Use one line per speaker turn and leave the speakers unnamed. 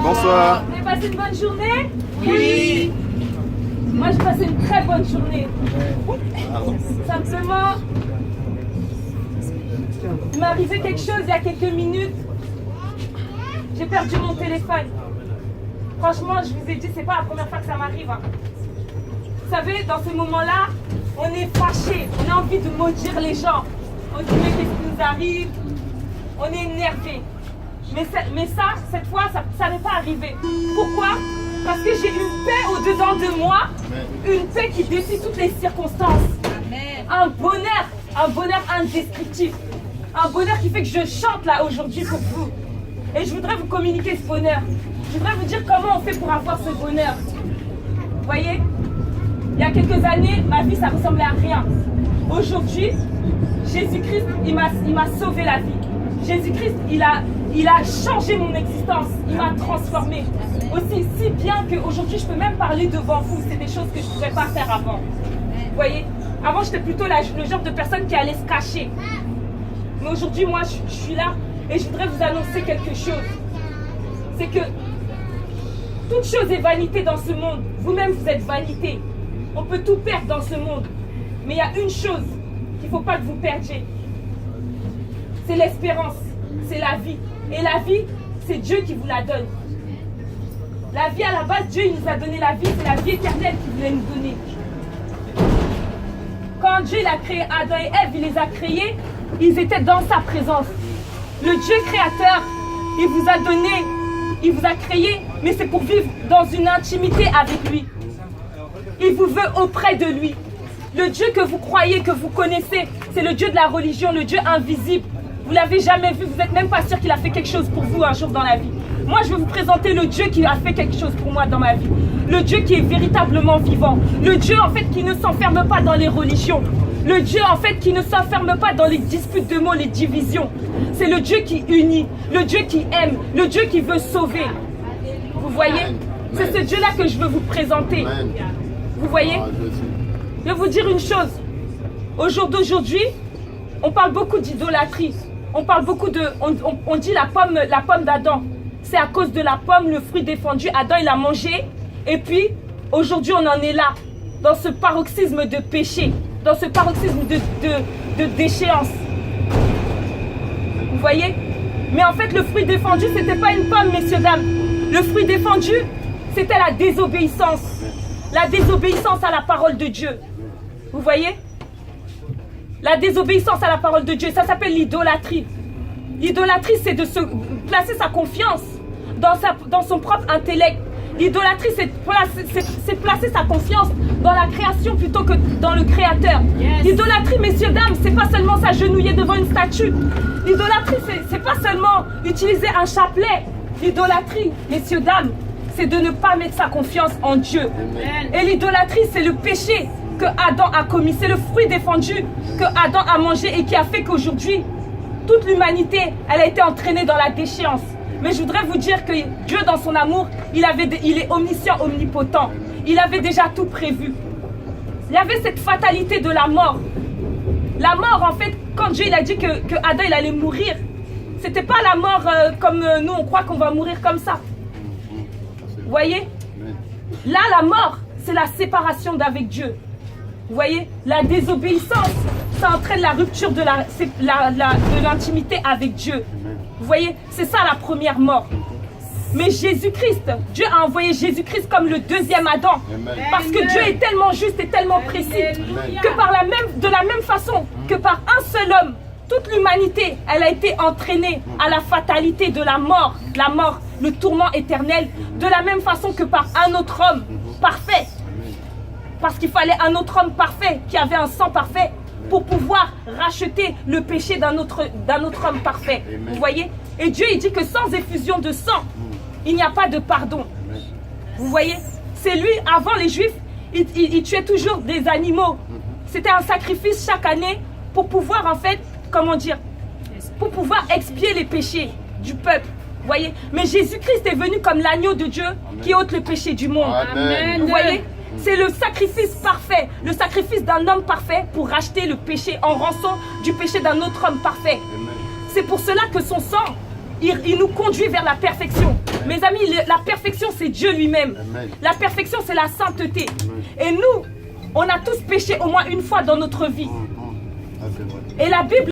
Bonsoir.
Vous avez passé une bonne journée?
Oui.
Moi, j'ai passé une très bonne journée. Simplement, il m'est arrivé quelque chose il y a quelques minutes. J'ai perdu mon téléphone. Franchement, je vous ai dit, c'est pas la première fois que ça m'arrive. Hein. Vous savez, dans ce moment-là, on est fâché, on a envie de maudire les gens. On dit, mais qu'est-ce qui nous arrive? On est énervé. Mais ça, cette fois, ça n'est pas arrivé. Pourquoi? Parce que j'ai une paix au-dedans de moi, une paix qui défie toutes les circonstances. Un bonheur indescriptible. Un bonheur qui fait que je chante là aujourd'hui pour vous. Et je voudrais vous communiquer ce bonheur. Je voudrais vous dire comment on fait pour avoir ce bonheur. Vous voyez? Il y a quelques années, ma vie, ça ressemblait à rien. Aujourd'hui, Jésus-Christ, il m'a sauvé la vie. Jésus-Christ, il a changé mon existence. Il m'a transformé. Aussi si bien qu'aujourd'hui, je peux même parler devant vous. C'est des choses que je ne pouvais pas faire avant. Vous voyez? Avant, j'étais plutôt le genre de personne qui allait se cacher. Mais aujourd'hui, moi, je suis là et je voudrais vous annoncer quelque chose. C'est que toute chose est vanité dans ce monde. Vous-même, vous êtes vanité. On peut tout perdre dans ce monde. Mais il y a une chose qu'il ne faut pas que vous perdiez. C'est l'espérance. C'est la vie. Et la vie, c'est Dieu qui vous la donne. La vie, à la base, Dieu il nous a donné la vie. C'est la vie éternelle qu'il voulait nous donner. Quand Dieu il a créé Adam et Ève, il les a créés, ils étaient dans sa présence. Le Dieu créateur, il vous a donné, il vous a créé, mais c'est pour vivre dans une intimité avec lui. Il vous veut auprès de lui. Le Dieu que vous croyez, que vous connaissez, c'est le Dieu de la religion, le Dieu invisible. Vous ne l'avez jamais vu, vous n'êtes même pas sûr qu'il a fait quelque chose pour vous un jour dans la vie. Moi, je vais vous présenter le Dieu qui a fait quelque chose pour moi dans ma vie. Le Dieu qui est véritablement vivant. Le Dieu, en fait, qui ne s'enferme pas dans les religions. Le Dieu, en fait, qui ne s'enferme pas dans les disputes de mots, les divisions. C'est le Dieu qui unit, le Dieu qui aime, le Dieu qui veut sauver. Vous voyez? C'est ce Dieu-là que je veux vous présenter. Vous voyez? Je vais vous dire une chose. Au jour d'aujourd'hui, on parle beaucoup d'idolâtrie. On parle beaucoup de... On dit la pomme d'Adam. C'est à cause de la pomme, le fruit défendu. Adam, il a mangé. Et puis, aujourd'hui, on en est là. Dans ce paroxysme de péché. Dans ce paroxysme de déchéance. Vous voyez? Mais en fait, le fruit défendu, ce n'était pas une pomme, messieurs, dames. Le fruit défendu, c'était la désobéissance. La désobéissance à la parole de Dieu. Vous voyez? La désobéissance à la parole de Dieu, ça s'appelle l'idolâtrie. L'idolâtrie, c'est de se placer sa confiance dans son propre intellect. L'idolâtrie, c'est placer sa confiance dans la création plutôt que dans le créateur. Yes. L'idolâtrie, messieurs, dames, c'est pas seulement s'agenouiller devant une statue. L'idolâtrie, c'est pas seulement utiliser un chapelet. L'idolâtrie, messieurs, dames, c'est de ne pas mettre sa confiance en Dieu. Amen. Et l'idolâtrie, c'est le péché que Adam a commis. C'est le fruit défendu que Adam a mangé et qui a fait qu'aujourd'hui, toute l'humanité, elle a été entraînée dans la déchéance. Mais je voudrais vous dire que Dieu, dans son amour, il est omniscient, omnipotent. Il avait déjà tout prévu. Il y avait cette fatalité de la mort. La mort, en fait, quand Dieu il a dit que Adam il allait mourir, c'était pas la mort comme nous, on croit qu'on va mourir comme ça. Vous voyez? Là, la mort, c'est la séparation d'avec Dieu. Vous voyez? La désobéissance, ça entraîne la rupture de l'intimité avec Dieu. Vous voyez? C'est ça la première mort. Mais Jésus-Christ, Dieu a envoyé Jésus-Christ comme le deuxième Adam. Parce que Dieu est tellement juste et tellement précis que de la même façon que par un seul homme, toute l'humanité, elle a été entraînée à la fatalité de la mort, le tourment éternel, de la même façon que par un autre homme parfait. Parce qu'il fallait un autre homme parfait, qui avait un sang parfait, pour pouvoir racheter le péché d'un autre homme parfait. Vous voyez? Et Dieu, il dit que sans effusion de sang, il n'y a pas de pardon. Vous voyez? C'est lui, avant les Juifs, il tuait toujours des animaux. C'était un sacrifice chaque année pour pouvoir, en fait, comment dire, pour pouvoir expier les péchés du peuple. Vous voyez? Mais Jésus-Christ est venu comme l'agneau de Dieu qui ôte le péché du monde. Amen. Vous voyez? C'est le sacrifice parfait, le sacrifice d'un homme parfait pour racheter le péché en rançon du péché d'un autre homme parfait. C'est pour cela que son sang, il nous conduit vers la perfection. Mes amis, la perfection, c'est Dieu lui-même. La perfection, c'est la sainteté. Et nous, on a tous péché au moins une fois dans notre vie. Et la Bible